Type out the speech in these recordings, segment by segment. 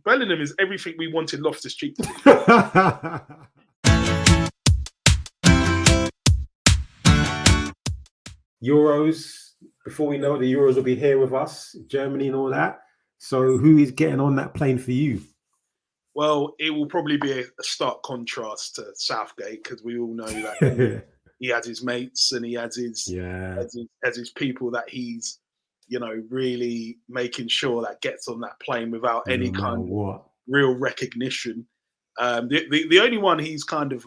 Bellingham is everything we wanted Loftus-Cheek to be. Euros, before we know it, the Euros will be here with us, Germany and all that. So who is getting on that plane for you? Well, it will probably be a stark contrast to Southgate, because we all know that he has his mates and he has his people that he's, really making sure that gets on that plane without any kind of real recognition. The only one he's kind of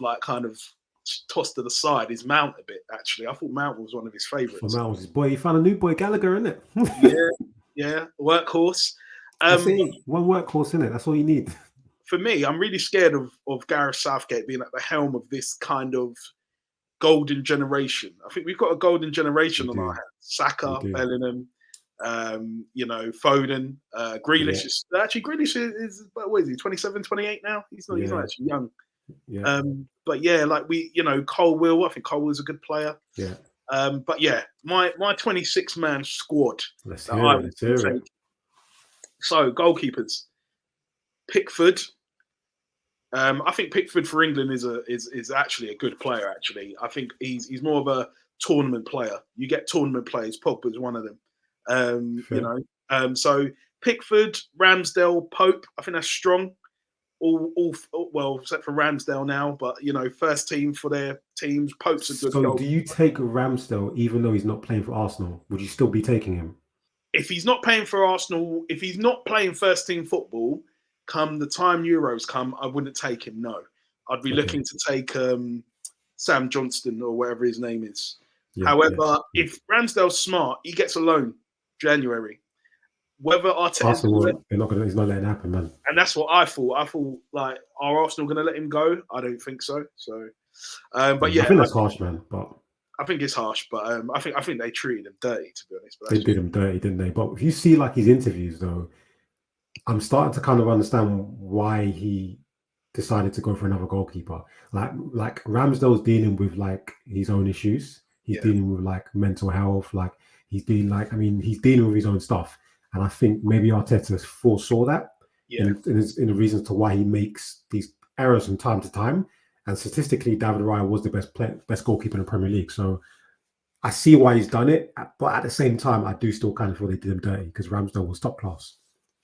tossed to the side is Mount a bit, actually. I thought Mount was one of his favourites. Mount was his boy. He found a new boy, Gallagher, isn't it? yeah, workhorse. One workhorse, isn't it? That's all you need. For me, I'm really scared of Gareth Southgate being at the helm of this kind of golden generation. I think we've got a golden generation on our hands. Saka, Bellingham, Foden, Grealish. Grealish is what is he, 27, 28 now? He's not actually young. Yeah. But Cole Will. I think Cole Will's a good player. Yeah. But yeah, my 26-man squad. Let's hear it. So goalkeepers, Pickford. I think Pickford for England is actually a good player. Actually, I think he's more of a tournament player. You get tournament players. Pogba's one of them. So Pickford, Ramsdale, Pope. I think that's strong. All except for Ramsdale now, but first team for their teams. Pope's a good. So do you take Ramsdale even though he's not playing for Arsenal? Would you still be taking him? If he's not playing for Arsenal, if he's not playing first team football, come the time Euros come, I wouldn't take him. No, I'd be looking to take Sam Johnston or whatever his name is. However, if Ramsdale's smart, he gets a loan January. Whether Arteta, he's not letting it happen, man. And that's what I thought. I thought, like, are Arsenal going to let him go? I don't think so. So, but yeah, I think that's harsh, man. But I think it's harsh. But I think they treated him dirty, to be honest. But they did him dirty, didn't they? But if you see like his interviews, though, I'm starting to kind of understand why he decided to go for another goalkeeper. Like Ramsdale's dealing with like his own issues. He's dealing with like mental health. Like he's dealing with his own stuff. And I think maybe Arteta foresaw that in the reasons to why he makes these errors from time to time. And statistically, David Raya was the best goalkeeper in the Premier League. So I see why he's done it. But at the same time, I do still kind of feel they did him dirty because Ramsdale was top class.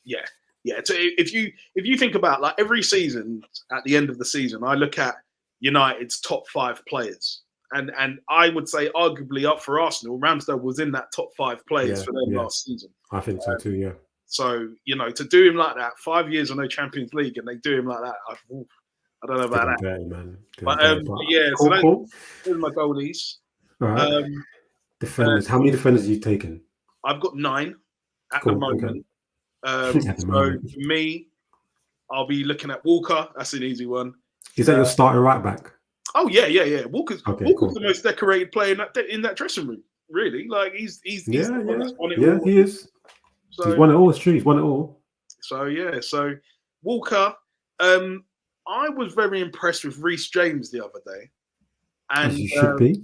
Yeah. Yeah. So if you think about like every season, at the end of the season, I look at United's top 5 players. And I would say arguably up for Arsenal, Ramsdale was in that top 5 players for them last season. I think so too, yeah. So, to do him like that, 5 years on no Champions League, and they do him like that, I don't know about that. Dirty, man. But yeah, cool. Those are my goalies. All right. Defenders. How many defenders have you taken? I've got 9 at the moment. Okay. So for me, I'll be looking at Walker. That's an easy one. Is that your starting right back? Oh yeah. Walker's the most decorated player in that dressing room. Really, like he's he is. So, he's won it all. It's true. He's won it all. So Walker. I was very impressed with Reece James the other day, and as you should be.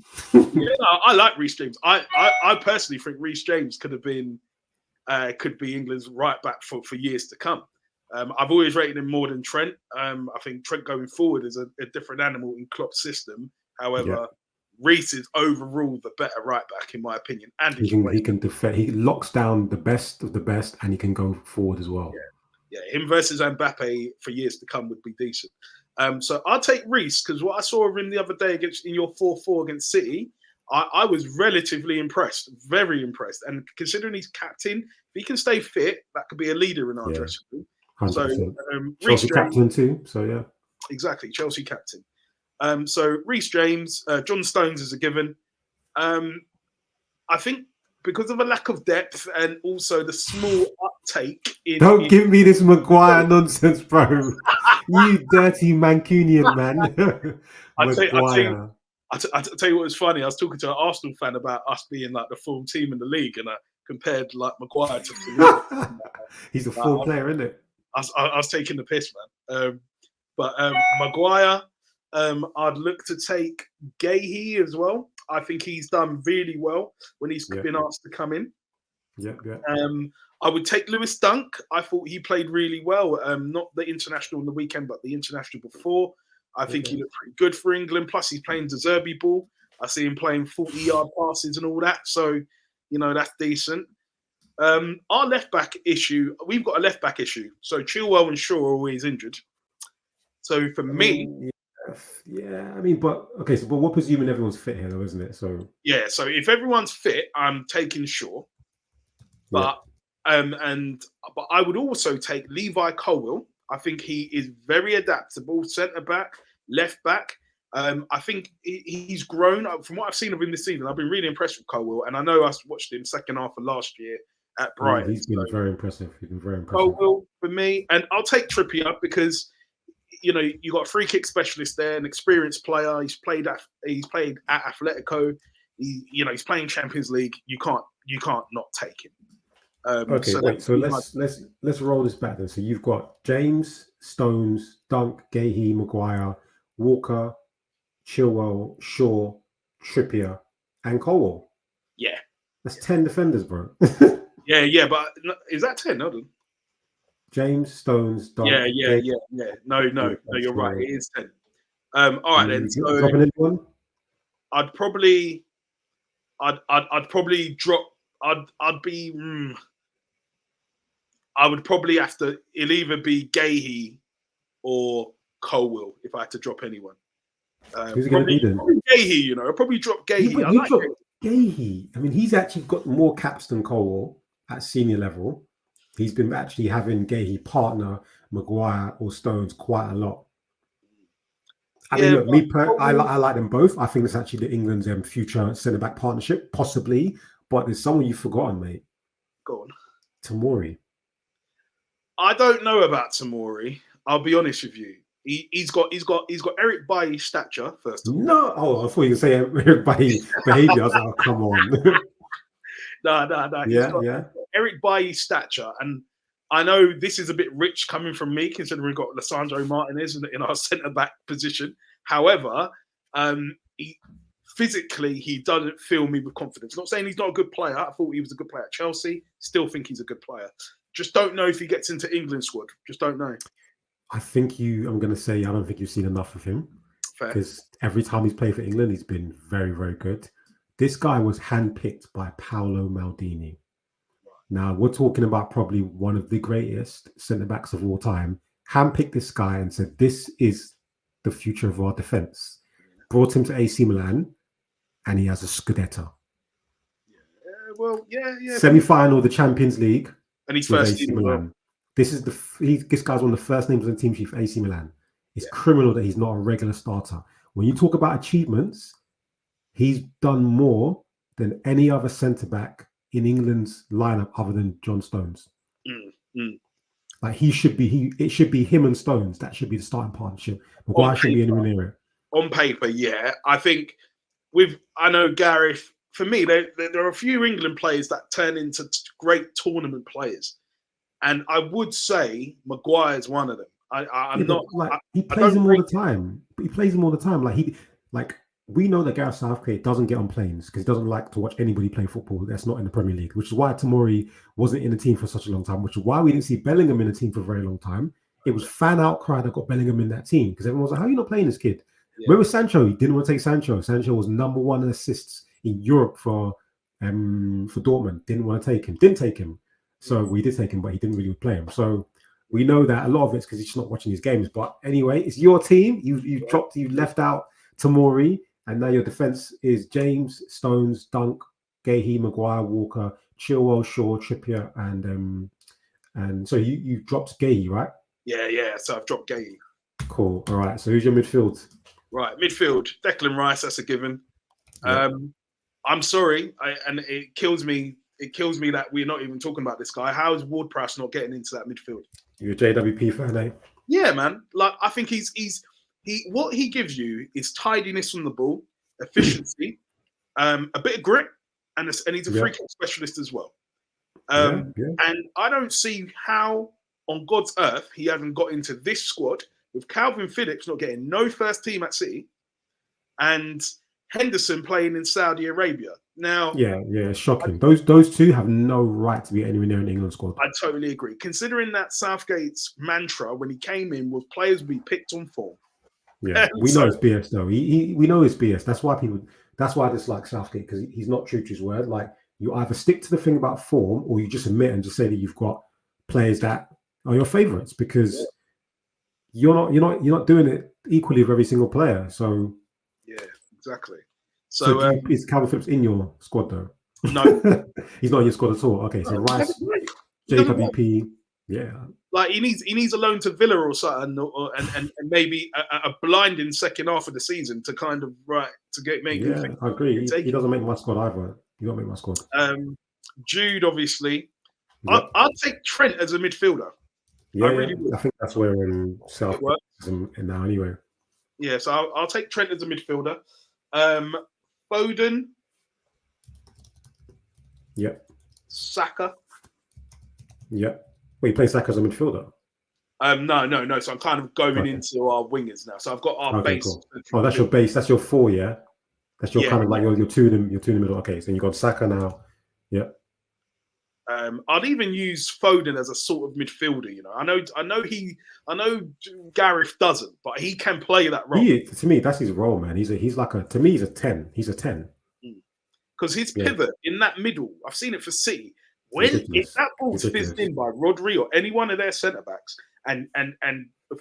I like Reece James. I personally think Reece James could be England's right back for years to come. I've always rated him more than Trent. I think Trent going forward is a different animal in Klopp's system. However, Reece is overall the better right back, in my opinion. And he can defend. He locks down the best of the best, and he can go forward as well. Yeah, him versus Mbappe for years to come would be decent. So I'll take Reece because what I saw of him the other day in your 4-4 against City, I was relatively impressed, very impressed. And considering he's captain, if he can stay fit, that could be a leader in our dressing room. 100%. So Chelsea captain too. So yeah, exactly, Chelsea captain. So Reece James, John Stones is a given. I think because of a lack of depth and also the small uptake. Don't give me this Maguire nonsense, bro. You dirty Mancunian man. I tell you what was funny. I was talking to an Arsenal fan about us being like the full team in the league, and I compared like Maguire to. He's a full player, isn't it? I was taking the piss, man. But Maguire, I'd look to take Gahey as well. I think he's done really well when he's been asked to come in. Yeah, yeah. I would take Lewis Dunk. I thought he played really well. Not the international on the weekend, but the international before. I think he Okay. looked pretty good for England. Plus, he's playing De Zerbi ball. I see him playing 40-yard passes and all that. So, that's decent. Our left back issue, we've got a left back issue. So Chilwell and Shaw are always injured. So for me, Yeah. I mean, but okay. So, but we're presuming everyone's fit here, though, isn't it? So yeah. So if everyone's fit, I'm taking Shaw. yeah. But but I would also take Levi Colwill. I think he is very adaptable, centre back, left back. I think he's grown from what I've seen of him this season. I've been really impressed with Colwill, and I know I watched him second half of last year at Brighton. He's been very impressive. He's been very impressive. Colwill for me, and I'll take Trippier because you got a free kick specialist there, an experienced player. He's played at Atletico. He's playing Champions League. You can't not take him. Okay, wait. So let's roll this back then. So you've got James, Stones, Dunk, Gahey, Maguire, Walker, Chilwell, Shaw, Trippier, and Colwell. Yeah, that's 10 defenders, bro. yeah. But is that 10? Hold on. James, Stones, Dunk. Yeah. No, you're right. It is 10. All right then. So dropping anyone? I'd probably drop. I would probably have to. It'll either be Gahey or Colwill if I had to drop anyone. Who's it going to be then? Gahey, I'll probably drop Gahey. Yeah, you drop Gahey. I mean, he's actually got more caps than Colwill at senior level. He's been actually having Gahey partner Maguire or Stones quite a lot. I mean, look, I like them both. I think it's actually the England's future centre back partnership, possibly. But there's someone you've forgotten, mate. Go on. Tomori. I don't know about Tomori. I'll be honest with you. He's got Eric Bailly's stature first of all. No, I thought you could say Eric Bailly's behaviour. I was like, oh, come on. No. Yeah. Eric Bailly's stature, and I know this is a bit rich coming from me, considering we've got Lissandro Martinez in our centre back position. However, physically he doesn't fill me with confidence. Not saying he's not a good player. I thought he was a good player at Chelsea. Still think he's a good player. Just don't know if he gets into England squad. Just don't know. I'm going to say I don't think you've seen enough of him. Because every time he's played for England, he's been very, very good. This guy was handpicked by Paolo Maldini. Now, we're talking about probably one of the greatest centre-backs of all time. Handpicked this guy and said, this is the future of our defence. Brought him to AC Milan, and he has a Scudetto. Yeah. Semi-final of the Champions League. And he's first team Milan. This guy's one of the first names on the team sheet for AC Milan. It's criminal that he's not a regular starter. When you talk about achievements, he's done more than any other centre-back in England's lineup other than John Stones. Like it should be him and Stones. That should be the starting partnership. Maguire shouldn't be anywhere near it. On paper, yeah. I think I know Gareth. For me, there are a few England players that turn into great tournament players, and I would say Maguire's one of them. He plays him all the time. He plays him all the time. We know that Gareth Southgate doesn't get on planes because he doesn't like to watch anybody play football that's not in the Premier League, which is why Tomori wasn't in the team for such a long time, which is why we didn't see Bellingham in the team for a very long time. It was fan outcry that got Bellingham in that team because everyone was like, how are you not playing this kid? Yeah. Where was Sancho? He didn't want to take Sancho. Sancho was number one in assists in Europe for Dortmund. Didn't want to take him. Didn't take him. So we did take him, but he didn't really play him. So we know that a lot of it's because he's just not watching his games. But anyway, it's your team. You left out Tomori. And now your defense is James, Stones, Dunk, Gahey, Maguire, Walker, Chilwell, Shaw, Trippier, and so you dropped Gahey, right? Yeah. So I've dropped Gahey. Cool. All right. So who's your midfield? Right, midfield. Declan Rice. That's a given. Yeah. I'm sorry, and it kills me. It kills me that we're not even talking about this guy. How is Ward-Prowse not getting into that midfield? You're a JWP fan, eh? Yeah, man. Like I think what he gives you is tidiness on the ball, efficiency, a bit of grit, and he's a free kick specialist as well. And I don't see how on God's earth he hasn't got into this squad with Calvin Phillips not getting no first team at City and Henderson playing in Saudi Arabia. Now, Yeah, shocking. Those two have no right to be anywhere near an England squad. I totally agree. Considering that Southgate's mantra when he came in was players will be picked on form. Yeah, we know it's BS though. We know it's BS. That's why people. That's why I dislike Southgate, because he's not true to his word. Like, you either stick to the thing about form, or you just admit and just say that you've got players that are your favourites, because you're not doing it equally with every single player. So yeah, exactly. so So is Calvin Phillips in your squad though? no, He's not in your squad at all. Okay, so no, he doesn't Rice, play. He doesn't play. JWP, yeah, Like he needs a loan to Villa or something, and maybe a blinding second half of the season to kind of make me yeah, think I you can agree. He take it. doesn't make my squad either. He don't make my squad. Jude, obviously, Yep. I'll take Trent as a midfielder. I Yeah. really would. I think that's where It South works. is in now anyway. Yeah, so I'll take Trent as a midfielder. Foden, Yep. Saka. Yep. Well, you play Saka as a midfielder. No. So I'm kind of going Okay. into our wingers now. So I've got our Okay, base. cool. Oh, that's your base. That's your four, yeah. That's your Yeah, kind of like your two in the middle. Okay, so you got Saka now. Yep. I'd even use Foden as a sort of midfielder. You know, I know Gareth doesn't, but he can play that role. To me, that's his role, man. He's like to me, he's a 10. He's a 10. Because his pivot in that middle, I've seen it for City. If that ball's fizzed in by Rodri or any one of their centre backs, and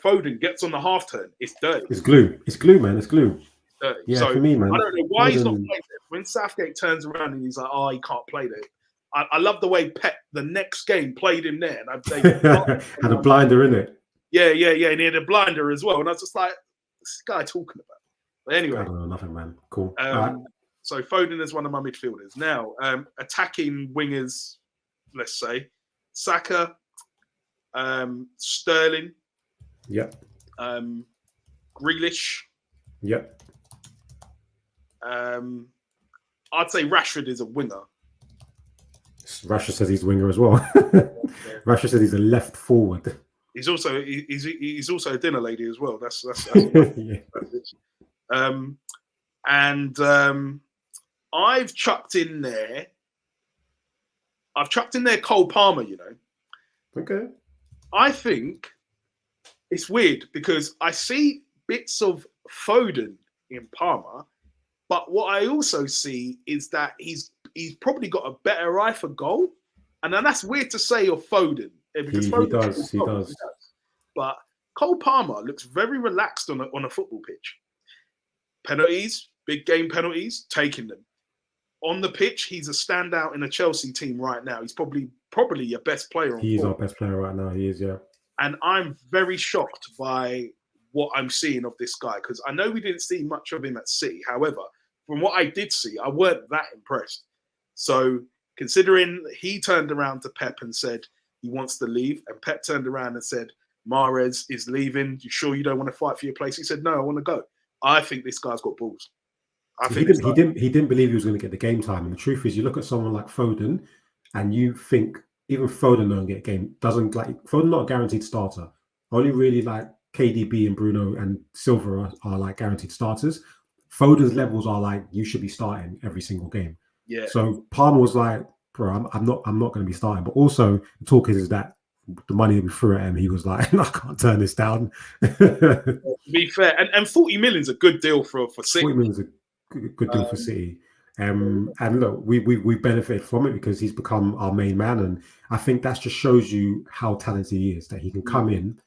Foden gets on the half turn, it's dirty. It's glue. It's glue, man. It's glue. Dirty. Yeah, So for me, man. I don't know why he's not playing it. When Southgate turns around and he's like, "Oh, he can't play that." I love the way Pep the next game played him there, and had a blinder in it. Yeah, and he had a blinder as well, and I was just like, "What's this guy talking about?" But anyway, I don't know nothing, man. Cool. So Foden is one of my midfielders. Now, attacking wingers, let's say Saka, Sterling, Yep. Grealish. Yep. I'd say Rashford is a winger. Rashford says he's a winger as well. Rashford says he's a left forward. He's also a dinner lady as well. That's yeah. I've chucked in there Cole Palmer, you know. Okay. I think it's weird because I see bits of Foden in Palmer, but what I also see is that he's probably got a better eye for goal. And then that's weird to say of Foden. Because He does. But Cole Palmer looks very relaxed on a football pitch. Penalties, big game penalties, taking them. On the pitch, he's a standout in a Chelsea team right now. He's probably your best player. He's our best player right now. He is, yeah. And I'm very shocked by what I'm seeing of this guy, because I know we didn't see much of him at City. However, from what I did see, I weren't that impressed. So considering he turned around to Pep and said he wants to leave, and Pep turned around and said, Mahrez is leaving. You sure you don't want to fight for your place? He said, no, I want to go. I think this guy's got balls. He didn't believe he was going to get the game time. And the truth is, you look at someone like Foden, and you think even Foden don't get game. Foden not a guaranteed starter. Only really like KDB and Bruno and Silva are like guaranteed starters. Foden's levels are like you should be starting every single game. Yeah. So Palmer was like, bro, I'm not going to be starting. But also the talk is that the money that we threw at him, he was like, I can't turn this down. To be fair, and 40 million is a good deal for City. 40 million is a good deal for City. And look, we benefited from it because he's become our main man. And I think that just shows you how talented he is, that he can come in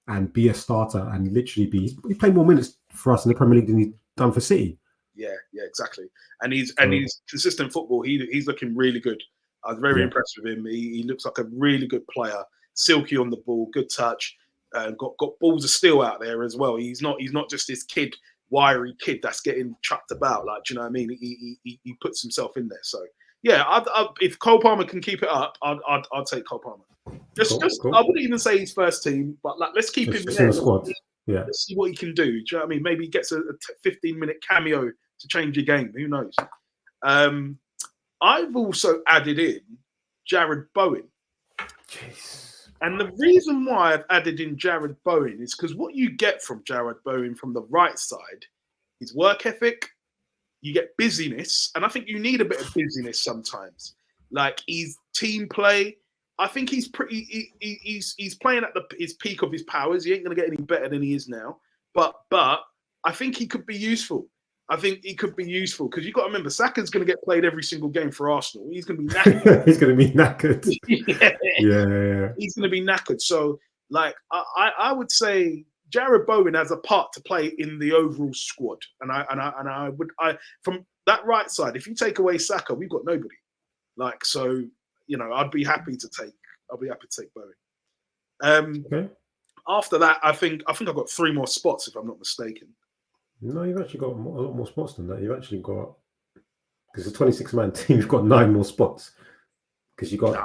and be a starter and literally he played more minutes for us in the Premier League than he's done for City. Yeah, exactly. And he's consistent football. He's looking really good. I was very impressed with him. He looks like a really good player. Silky on the ball, good touch. Got balls of steel out there as well. He's not just this wiry kid that's getting chucked about. Like, do you know what I mean? He puts himself in there. So yeah, if Cole Palmer can keep it up, I'd take Cole Palmer. Cool. I wouldn't even say he's first team, but like let's keep him in the squad. Yeah, let's see what he can do. Do you know what I mean? Maybe he gets a 15-minute cameo to change your game. Who knows? I've also added in Jared Bowen. Jeez. And the reason why I've added in Jared Bowen is because what you get from Jared Bowen from the right side is work ethic, you get busyness, and I think you need a bit of busyness sometimes. Like his team play, I think he's pretty. He's playing at his peak of his powers. He ain't gonna get any better than he is now. But I think he could be useful. I think he could be useful because you've got to remember Saka's going to get played every single game for Arsenal. He's going to be knackered. He's going to be knackered. Yeah. He's going to be knackered. So, like, I would say Jared Bowen has a part to play in the overall squad, and I would from that right side. If you take away Saka, we've got nobody. Like, so I'd be happy to take Bowen. Okay. After that, I think I've got 3 more spots if I'm not mistaken. No, you've actually got a lot more spots than that. You've actually got, because it's a 26-man team, you've got 9 more spots. Because you got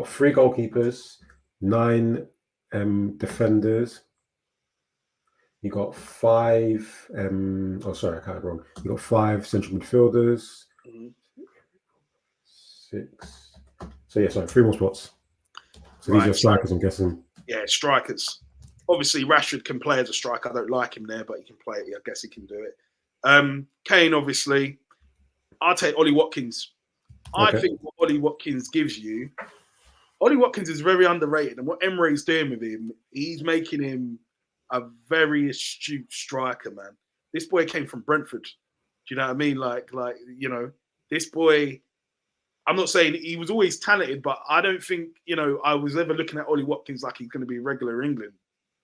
3 goalkeepers, 9 defenders. You got 5. I counted wrong. You got 5 central midfielders. 6. So yeah, sorry, 3 more spots. So these are strikers, I'm guessing. Yeah, strikers. Obviously, Rashford can play as a striker. I don't like him there, but he can play it. I guess he can do it. Kane, obviously. I'll take Ollie Watkins. Okay. I think what Ollie Watkins gives you, Ollie Watkins is very underrated. And what Emery's doing with him, he's making him a very astute striker, man. This boy came from Brentford. Do you know what I mean? Like this boy, I'm not saying he was always talented, but I don't think, I was ever looking at Ollie Watkins like he's going to be regular England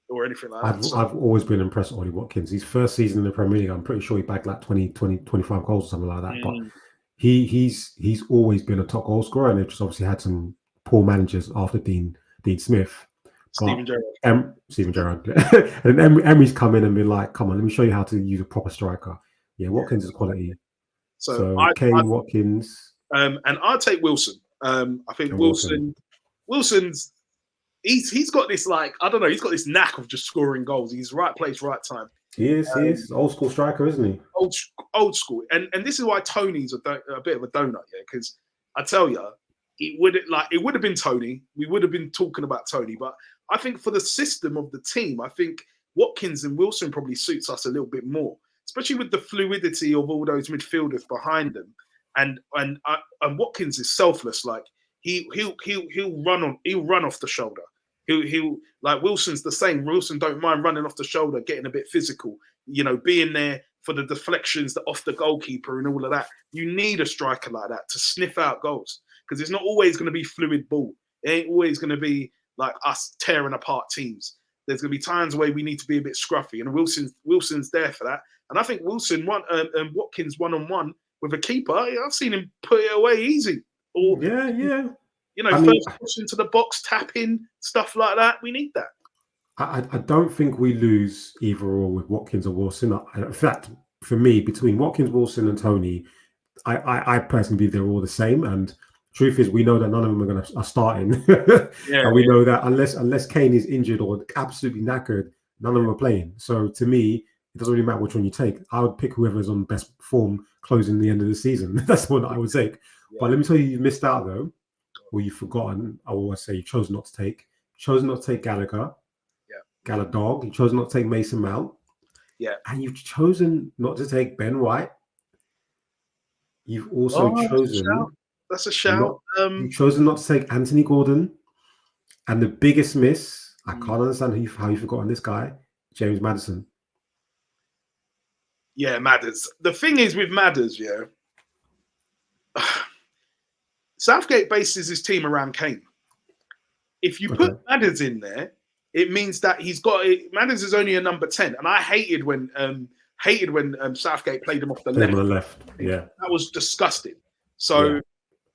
or anything like that. I've always been impressed with Ollie Watkins. His first season in the Premier League, I'm pretty sure he bagged like 25 goals or something like that. But he's always been a top goal scorer, and they've just obviously had some poor managers after Dean Smith. Steven Gerrard. Steven Gerrard. And Emery's come in and been like, come on, let me show you how to use a proper striker. Yeah, Watkins is quality. So Kane, Watkins. And I'll take Wilson. I think Wilson's he's got this, like, I don't know, he's got this knack of just scoring goals. He's right place, right time. He is. Old school striker, isn't he? Old school. And this is why Tony's a bit of a donut, yeah, because I tell you, it would have been Tony. We would have been talking about Tony, but I think for the system of the team, I think Watkins and Wilson probably suits us a little bit more, especially with the fluidity of all those midfielders behind them. And Watkins is selfless. Like he'll run off the shoulder. He'll like Wilson's the same. Wilson don't mind running off the shoulder, getting a bit physical, being there for the deflections, off the goalkeeper and all of that. You need a striker like that to sniff out goals, because it's not always going to be fluid ball. It ain't always going to be like us tearing apart teams. There's going to be times where we need to be a bit scruffy, and Wilson's there for that. And I think Watkins one-on-one with a keeper, I've seen him put it away easy. Or first push into the box, tap in, stuff like that. We need that. I don't think we lose either or with Watkins or Wilson. In fact, for me, between Watkins, Wilson, and Tony, I personally believe they're all the same. And truth is, we know that none of them are starting, and we know that unless Kane is injured or absolutely knackered, none of them are playing. So to me, it doesn't really matter which one you take. I would pick whoever's on best form closing the end of the season. That's the one that I would take. Yeah. But let me tell you, you've missed out though, or you've forgotten. I will say you chose not to take. Chosen not to take Gallagher. Dog. You chose not to take Mason Mount. Yeah. And you've chosen not to take Ben White. You've also chosen. That's a shout. You've chosen not to take Anthony Gordon. And the biggest miss, I can't understand how you forgot on this guy, James Maddison. Yeah, Madders. The thing is with Madders, Southgate bases his team around Kane. If you put Madders in there, it means that he's got Madders is only a number 10, and I hated when Southgate played him off the left. On the left, yeah, that was disgusting. So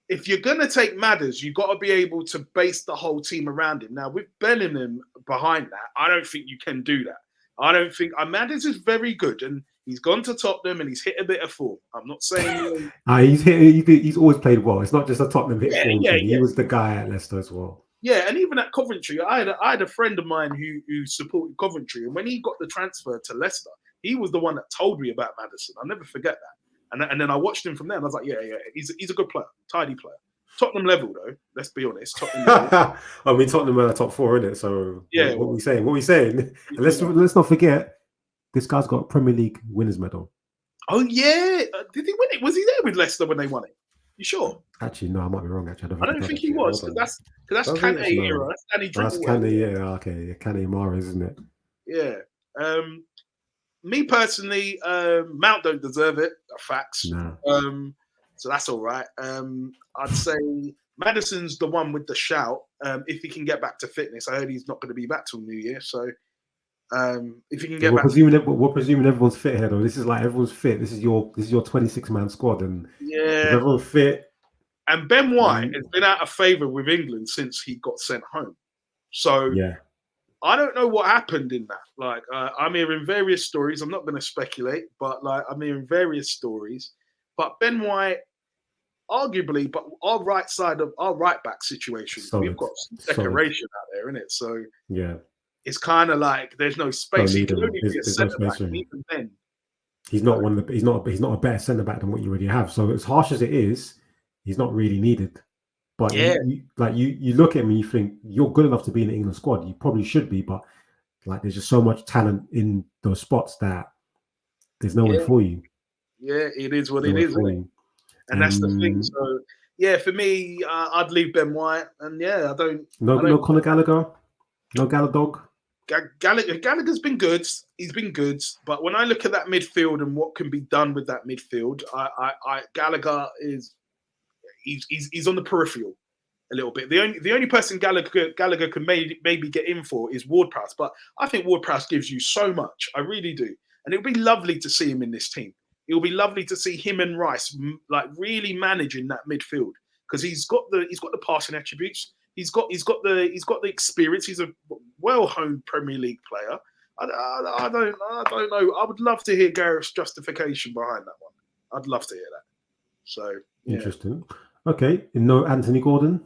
if you're gonna take Madders, you've got to be able to base the whole team around him. Now with Bellingham behind that, I don't think you can do that. I don't think Madders is very good, and he's gone to Tottenham and he's hit a bit of form. I'm not saying he's always played well. It's not just a Tottenham hit form thing. He was the guy at Leicester as well. Yeah, and even at Coventry, I had a friend of mine who supported Coventry, and when he got the transfer to Leicester, he was the one that told me about Maddison. I'll never forget that. And then I watched him from there, and I was like, yeah, he's a good player, tidy player. Tottenham level though, let's be honest. I mean, Tottenham are top 4, isn't it? So yeah, what are we saying? And let's not forget, this guy's got a Premier League winners medal. Oh yeah, did he win it? Was he there with Leicester when they won it? You sure? Actually, no, I might be wrong. Actually, I don't I think he don't did. think he Actually, was hold because on. that's Does he? Kante Actually, era. no. That's Danny That's Drinkwater Kante. era. Yeah, okay. Yeah, Kante Mara, isn't it? Yeah. Me personally, Mount don't deserve it. Facts. Nah. So that's all right. I'd say Madison's the one with the shout. If he can get back to fitness, I heard he's not going to be back till New Year. So if he can Yeah, get back, to, we're presuming everyone's fit here, though. This is like everyone's fit. This is your 26-man squad, and if yeah. everyone's fit, And Ben White you, has been out of favour with England since he got sent home. So yeah, I don't know what happened in that. Like, I'm hearing various stories. I'm not going to speculate, but like, I'm hearing various stories. But Ben White, arguably, but our right side of our right back situation, we've solid, got some solid. decoration out there, isn't it? So Yeah, it's kind of like there's no don't space. He need can him. only be a There's no centre back, space for and him. even then, He's not like, one of the. He's not a better centre back than what you already have. So as harsh as it is, he's not really needed. But yeah, you look at him and you think you're good enough to be in the England squad. You probably should be, but like there's just so much talent in those spots that there's nowhere yeah, for you. yeah, it is what There's it nowhere is, isn't for it? you. And that's the thing. So yeah, for me, I'd leave Ben White, and yeah, No, I no don't. Conor Gallagher, no Gallagher dog. Gallagher's been good. He's been good, but when I look at that midfield and what can be done with that midfield, Gallagher is he's on the peripheral a little bit. The only person Gallagher can maybe get in for is Ward-Prowse, but I think Ward-Prowse gives you so much. I really do, and it would be lovely to see him in this team. It will be lovely to see him and Rice like really managing that midfield because he's got the passing attributes. He's got the experience. He's a well-honed Premier League player. I don't know. I would love to hear Gareth's justification behind that one. I'd love to hear that. So yeah. Interesting. Okay, no Anthony Gordon.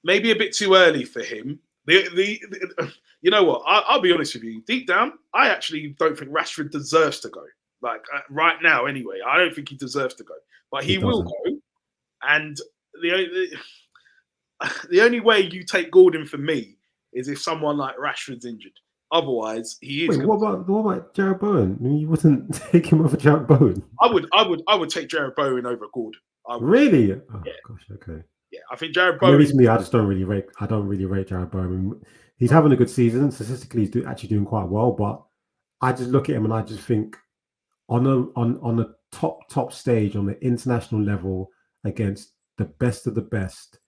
Maybe a bit too early for him. You know what? I'll be honest with you. Deep down, I actually don't think Rashford deserves to go. Like right now, anyway, I don't think he deserves to go, but He he will doesn't. go. And the only way you take Gordon for me is if someone like Rashford's injured. Otherwise, he is Wait, going to. what about Jared Bowen? I mean, you wouldn't take him over Jared Bowen? I would take Jared Bowen over Gordon. I would. Really? Oh Yeah, gosh, okay. yeah. I think Jared Maybe Bowen. it's me. I don't really rate Jared Bowen. He's having a good season. Statistically, he's actually doing quite well. But I just look at him and I just think on a top stage on the international level against the best of the best,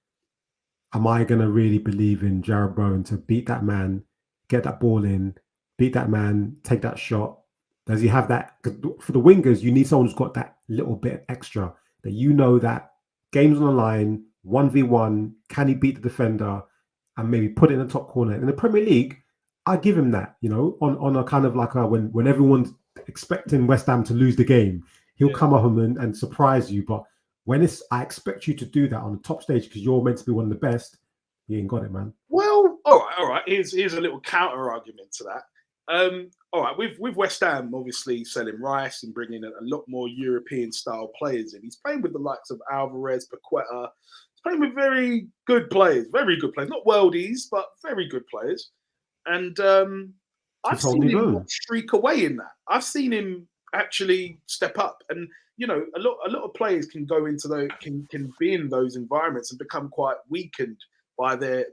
am I going to really believe in Jared Bowen to beat that man, get that ball in, beat that man, take that shot? Does he have that? 'Cause for the wingers, you need someone who's got that little bit extra that that game's on the line, 1v1, can he beat the defender and maybe put it in the top corner? In the Premier League, I give him that, on a kind of like when everyone's expecting West Ham to lose the game, he'll Yeah. come up and surprise you. But when I expect you to do that on the top stage because you're meant to be one of the best, you ain't got it, man. Well, all right. Here's a little counter argument to that. All right, with West Ham obviously selling Rice and bringing a lot more European style players in. He's playing with the likes of Alvarez, Paqueta. He's playing with very good players, not worldies, but very good players. And I've He's holding seen his him own. streak away in that. I've seen him actually step up, and a lot of players can go into those can be in those environments and become quite weakened by their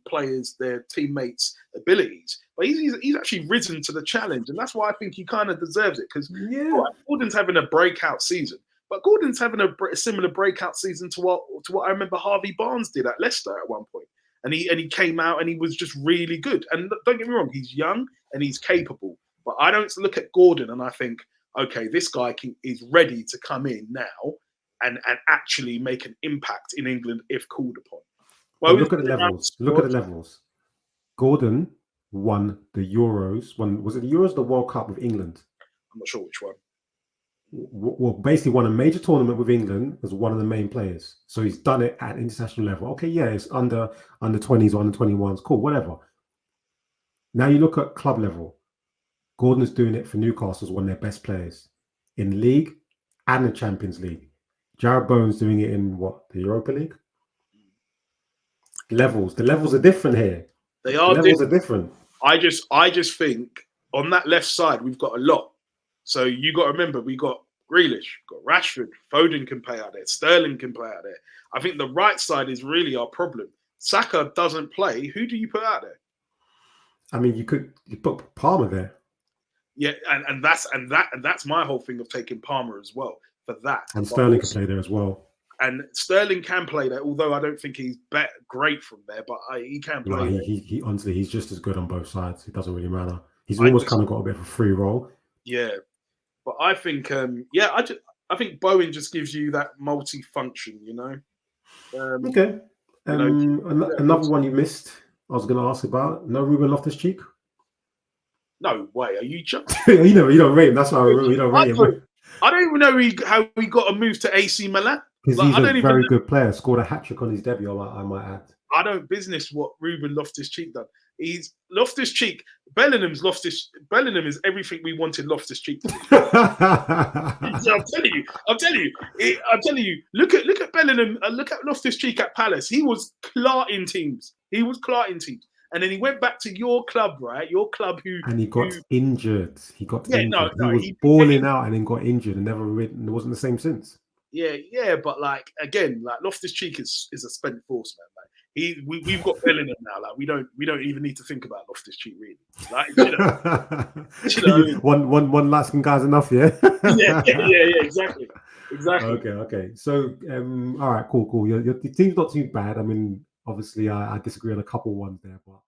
players, their teammates' abilities. But he's actually risen to the challenge, and that's why I think he kind of deserves it. Because Yeah. Gordon's having a breakout season, but Gordon's having a similar breakout season to what I remember Harvey Barnes did at Leicester at one point. And he came out and he was just really good. And don't get me wrong, he's young and he's capable. But I don't look at Gordon and I think, okay, this guy is ready to come in now and actually make an impact in England if called upon. Well, But look at the levels. Look at the levels. Gordon won the Euros. Was it the Euros or the World Cup with England? I'm not sure which one. Well, basically won a major tournament with England as one of the main players. So he's done it at international level. Okay, yeah, it's under 20s or under 21s. Cool, whatever. Now you look at club level. Gordon's doing it for Newcastle as one of their best players in league and the Champions League. Jared Bowen's doing it in what, the Europa League? Levels. The levels are different here. They are the levels are different. I just think on that left side we've got a lot. So you got to remember, we got Grealish, got Rashford, Foden can play out there, Sterling can play out there. I think the right side is really our problem. Saka doesn't play. Who do you put out there? I mean, you put Palmer there. Yeah, and that's my whole thing of taking Palmer as well for that. And Sterling can play there as well. And Sterling can play there, although I don't think he's great from there, but he can play. No, there. He honestly, he's just as good on both sides. It doesn't really matter. He's almost kind of got a bit of a free role. Yeah, but I think, I think Bowen just gives you that multi-function, you know. Okay. Another one you missed. I was going to ask about. No Ruben Loftus-Cheek. No way. Are you joking? you don't rate him. That's why we don't rate him. I don't even know how he got a move to AC Milan. Because he's a very good player. Scored a hat-trick on his debut, I might add. I don't business what Ruben Loftus-Cheek done. He's Loftus-Cheek. Bellingham is everything we wanted Loftus-Cheek to be. So I'm telling you. Look at Bellingham. Look at Loftus-Cheek at Palace. He was clarting teams. And then he went back to your club, right? Your club and he got injured. He got injured. No, he was balling out and then got injured and it wasn't the same since. Yeah, but like again, like Loftus-Cheek is a spent force, man. Like we've got Bellingham now. Like we don't even need to think about Loftus-Cheek really. Like one Laskin guy's enough, yeah. yeah, exactly. Okay. So all right, cool. Your team's not too bad. I mean, obviously, I disagree on a couple ones there, but